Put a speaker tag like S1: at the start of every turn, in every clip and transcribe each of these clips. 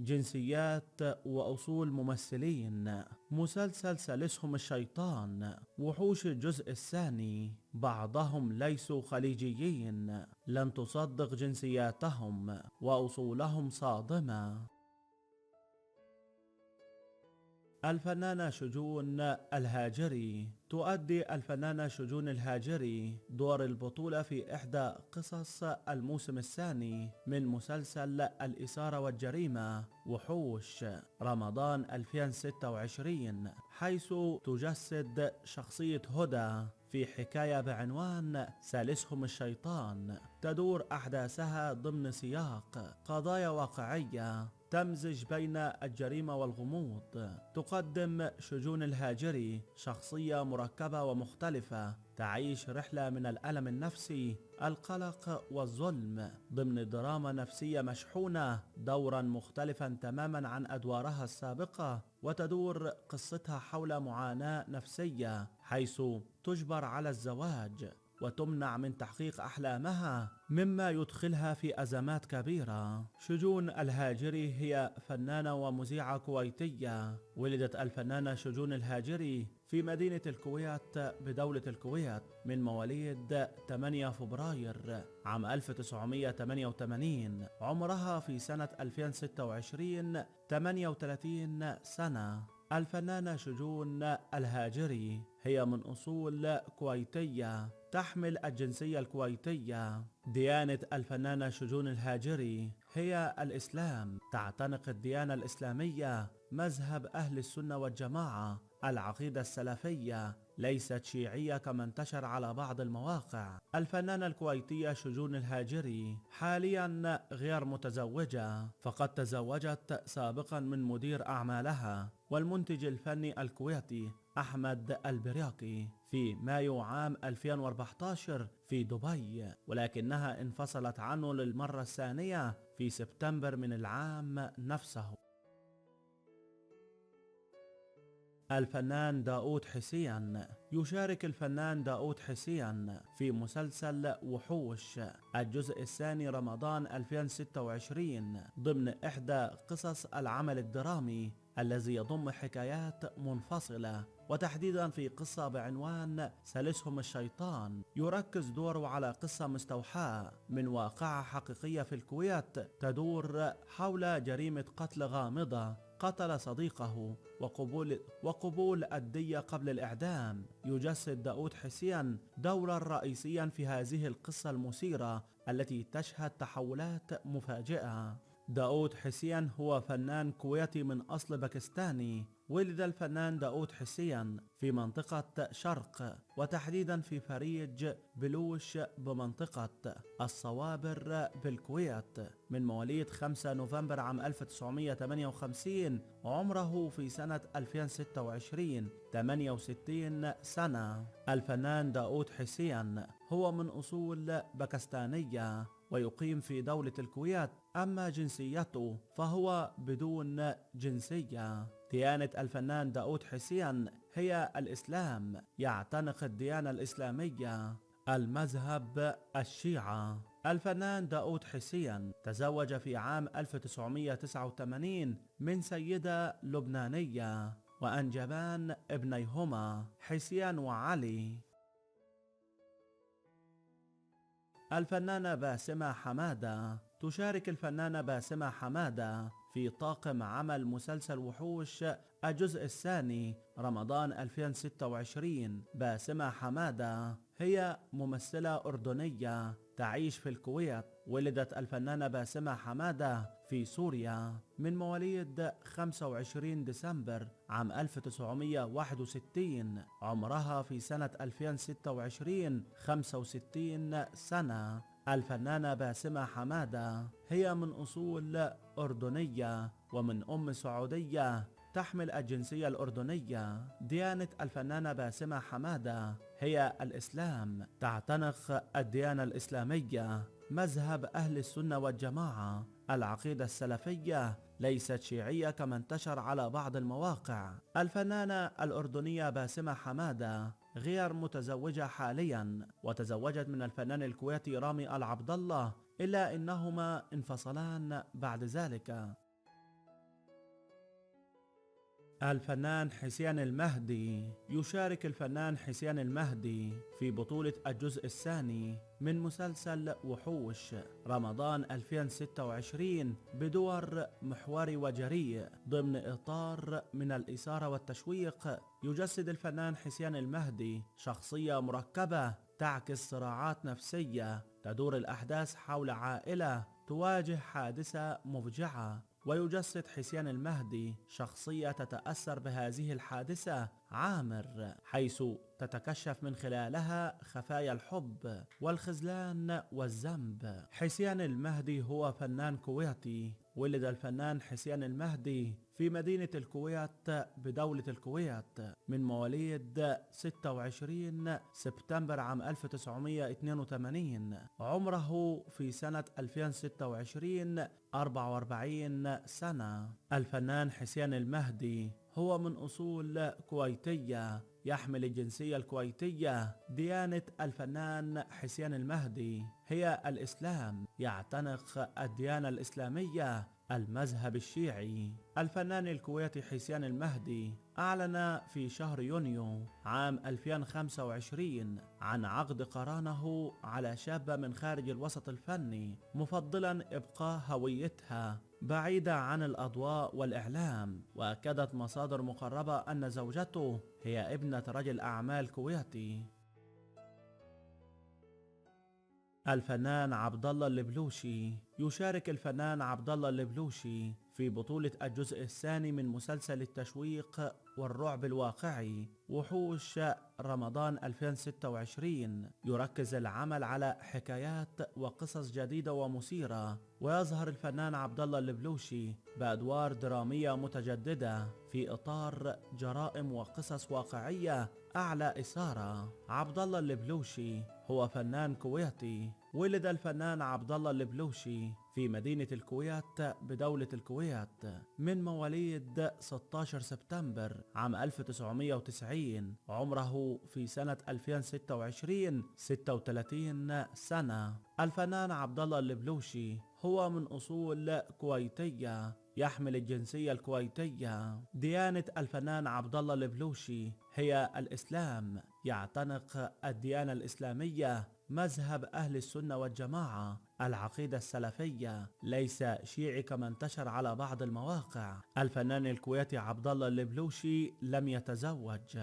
S1: جنسيات وأصول ممثلين. مسلسل ثالثهم الشيطان. وحوش الجزء الثاني بعضهم ليسوا خليجيين، لن تصدق جنسياتهم وأصولهم صادمة. الفنانة شجون الهاجري. تؤدي الفنانة شجون الهاجري دور البطولة في إحدى قصص الموسم الثاني من مسلسل الإثارة والجريمة وحوش رمضان 2026، حيث تجسد شخصية هدى في حكاية بعنوان ثالثهم الشيطان، تدور أحداثها ضمن سياق قضايا واقعية تمزج بين الجريمة والغموض. تقدم شجون الهاجري شخصية مركبة ومختلفة تعيش رحلة من الألم النفسي، القلق والظلم ضمن دراما نفسية مشحونة، دورا مختلفا تماما عن أدوارها السابقة. وتدور قصتها حول معاناة نفسية حيث تجبر على الزواج وتمنع من تحقيق أحلامها، مما يدخلها في أزمات كبيرة. شجون الهاجري هي فنانة ومذيعة كويتية. ولدت الفنانة شجون الهاجري في مدينة الكويت بدولة الكويت من مواليد 8 فبراير عام 1988. عمرها في سنة 2026 38 سنة. الفنانة شجون الهاجري هي من أصول كويتية، تحمل الجنسية الكويتية. ديانة الفنانة شجون الهاجري هي الإسلام، تعتنق الديانة الإسلامية مذهب أهل السنة والجماعة، العقيدة السلفية، ليست شيعية كما انتشر على بعض المواقع. الفنانة الكويتية شجون الهاجري حاليا غير متزوجة، فقد تزوجت سابقا من مدير أعمالها والمنتج الفني الكويتي أحمد البرياقي في مايو عام 2014 في دبي، ولكنها انفصلت عنه للمرة الثانية في سبتمبر من العام نفسه. الفنان داود حسين. يشارك الفنان داود حسين في مسلسل وحوش الجزء الثاني رمضان 2026 ضمن إحدى قصص العمل الدرامي الذي يضم حكايات منفصلة، وتحديدا في قصة بعنوان ثالثهم الشيطان. يركز دوره على قصة مستوحاة من واقعة حقيقية في الكويت، تدور حول جريمة قتل غامضة قتل صديقه وقبول الدية قبل الإعدام. يجسد داود حسين دورا رئيسيا في هذه القصة المثيرة التي تشهد تحولات مفاجئة. داود حسين هو فنان كويتي من أصل باكستاني. ولد الفنان داود حسين في منطقة شرق، وتحديدا في فريج بلوش بمنطقة الصوابر بالكويت من مواليد 5 نوفمبر عام 1958. عمره في سنة 2026 68 سنة. الفنان داود حسين هو من أصول باكستانية ويقيم في دولة الكويت، أما جنسيته فهو بدون جنسية. ديانة الفنان داود حسين هي الإسلام، يعتنق الديانة الإسلامية، المذهب الشيعة. الفنان داود حسين تزوج في عام 1989 من سيدة لبنانية وأنجبان ابنيهما حسين وعلي. الفنانة باسمة حمادة. تشارك الفنانة باسمة حمادة في طاقم عمل مسلسل وحوش الجزء الثاني رمضان 2026. باسمة حمادة هي ممثلة أردنية تعيش في الكويت. ولدت الفنانة باسمة حمادة في سوريا من مواليد 25 ديسمبر عام 1961. عمرها في سنة 2026 65 سنة. الفنانة باسمة حمادة هي من أصول أردنية ومن أم سعودية، تحمل الجنسية الأردنية. ديانة الفنانة باسمة حمادة هي الإسلام، تعتنق الديانة الإسلامية، مذهب أهل السنة والجماعة، العقيدة السلفية، ليست شيعية كما انتشر على بعض المواقع. الفنانة الأردنية باسمة حمادة غير متزوجة حاليا، وتزوجت من الفنان الكويتي رامي العبدالله، إلا أنهما انفصلان بعد ذلك. الفنان حسين المهدي. يشارك الفنان حسين المهدي في بطولة الجزء الثاني من مسلسل وحوش رمضان 2026 بدور محوري وجريء ضمن إطار من الإثارة والتشويق. يجسد الفنان حسين المهدي شخصية مركبة تعكس صراعات نفسية، تدور الأحداث حول عائلة تواجه حادثة مفجعة، ويجسد حسين المهدي شخصية تتأثر بهذه الحادثة عامر، حيث تتكشف من خلالها خفايا الحب والخذلان والذنب. حسين المهدي هو فنان كويتي. ولد الفنان حسين المهدي في مدينة الكويت بدولة الكويت من مواليد 26 سبتمبر عام 1982. عمره في سنة 2026 44 سنة. الفنان حسين المهدي هو من أصول كويتية، يحمل الجنسية الكويتية. ديانة الفنان حسين المهدي هي الإسلام، يعتنق الديانة الإسلامية المذهب الشيعي. الفنان الكويتي حسين المهدي أعلن في شهر يونيو عام 2025 عن عقد قرانه على شابة من خارج الوسط الفني، مفضلا إبقاء هويتها بعيدة عن الأضواء والإعلام. وأكدت مصادر مقربة أن زوجته هي ابنة رجل أعمال كويتي. الفنان عبد الله البلوشي. يشارك الفنان عبد الله البلوشي في بطولة الجزء الثاني من مسلسل التشويق والرعب الواقعي وحوش رمضان 2026. يركز العمل على حكايات وقصص جديدة ومثيرة، ويظهر الفنان عبد الله البلوشي بأدوار درامية متجددة في إطار جرائم وقصص واقعية أعلى إثارة. عبد الله البلوشي هو فنان كويتي. ولد الفنان عبد الله البلوشي في مدينة الكويت بدولة الكويت من مواليد 16 سبتمبر عام 1990. عمره في سنة 2026 36 سنة. الفنان عبد الله البلوشي هو من أصول كويتية، يحمل الجنسية الكويتية. ديانة الفنان عبد الله البلوشي هي الإسلام، يعتنق الديانة الإسلامية مذهب أهل السنة والجماعة، العقيدة السلفية، ليس شيعي كما انتشر على بعض المواقع. الفنان الكويتي عبد الله البلوشي لم يتزوج.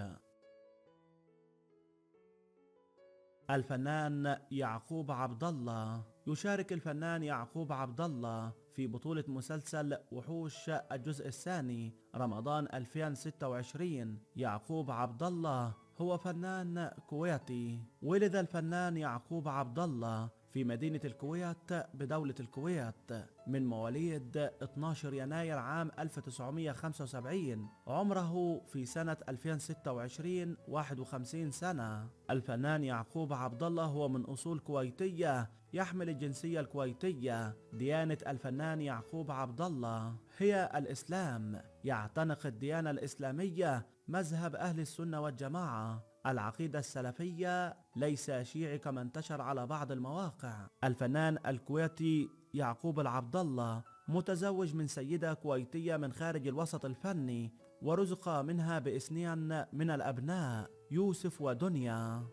S1: الفنان يعقوب عبد الله. يشارك الفنان يعقوب عبد الله في بطولة مسلسل وحوش الجزء الثاني رمضان 2026. يعقوب عبد الله هو فنان كويتي. ولد الفنان يعقوب عبد الله في مدينة الكويت بدولة الكويت من مواليد 12 يناير عام 1975. عمره في سنة 2026 51 سنة. الفنان يعقوب عبد الله هو من أصول كويتية، يحمل الجنسية الكويتية. ديانة الفنان يعقوب عبد الله هي الإسلام، يعتنق الديانة الإسلامية مذهب أهل السنة والجماعة، العقيدة السلفية، ليس شيعي كما انتشر على بعض المواقع. الفنان الكويتي يعقوب العبد الله متزوج من سيدة كويتية من خارج الوسط الفني، ورزق منها بإثنين من الأبناء، يوسف ودنيا.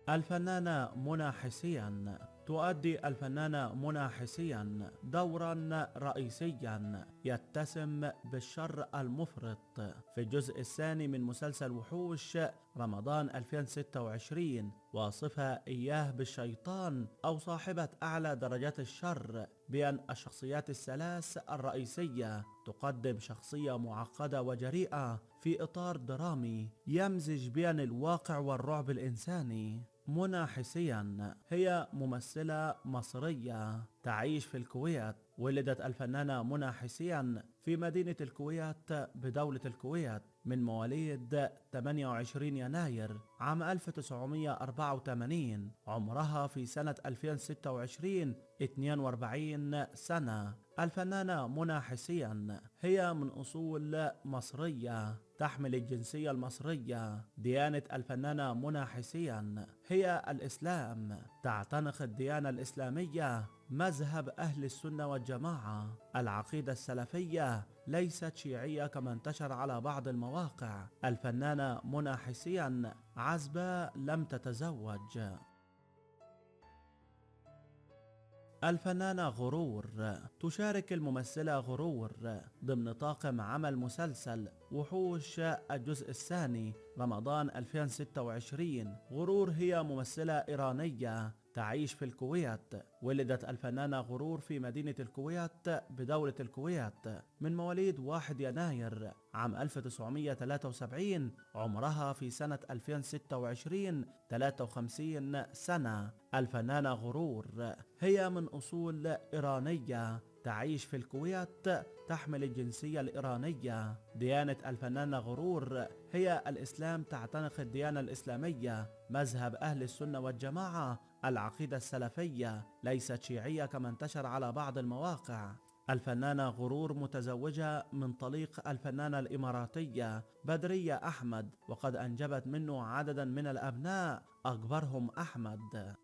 S1: الفنانة منى حسين. تؤدي الفنانة منى حسين دورا رئيسيا يتسم بالشر المفرط في الجزء الثاني من مسلسل وحوش رمضان 2026، واصفها إياه بالشيطان أو صاحبة أعلى درجات الشر، بأن الشخصيات الثلاث الرئيسية تقدم شخصية معقدة وجريئة في إطار درامي يمزج بين الواقع والرعب الإنساني. منى حسين هي ممثلة مصرية تعيش في الكويت. ولدت الفنانة منى حسين في مدينة الكويت بدولة الكويت من مواليد 28 يناير عام 1984. عمرها في سنة 2026 42 سنة. الفنانة منى حسين هي من أصول مصرية، تحمل الجنسية المصرية. ديانة الفنانة منى حسين هي الإسلام، تعتنق الديانة الإسلامية مذهب أهل السنة والجماعة. العقيدة السلفية ليست شيعية كما انتشر على بعض المواقع. الفنانة منى حسين عزبة لم تتزوج. الفنانة غرور تشارك الممثلة غرور ضمن طاقم عمل مسلسل وحوش الجزء الثاني رمضان 2026. غرور هي ممثلة إيرانية تعيش في الكويت. ولدت الفنانة غرور في مدينة الكويت بدولة الكويت من مواليد 1 يناير عام 1973. عمرها في سنة 2026 53 سنة. الفنانة غرور هي من أصول إيرانية تعيش في الكويت، تحمل الجنسية الإيرانية. ديانة الفنانة غرور هي الإسلام، تعتنق الديانة الإسلامية مذهب أهل السنة والجماعة. العقيدة السلفية ليست شيعية كما انتشر على بعض المواقع. الفنانة غرور متزوجة من طليق الفنانة الإماراتية بدرية أحمد، وقد أنجبت منه عددا من الأبناء أكبرهم أحمد.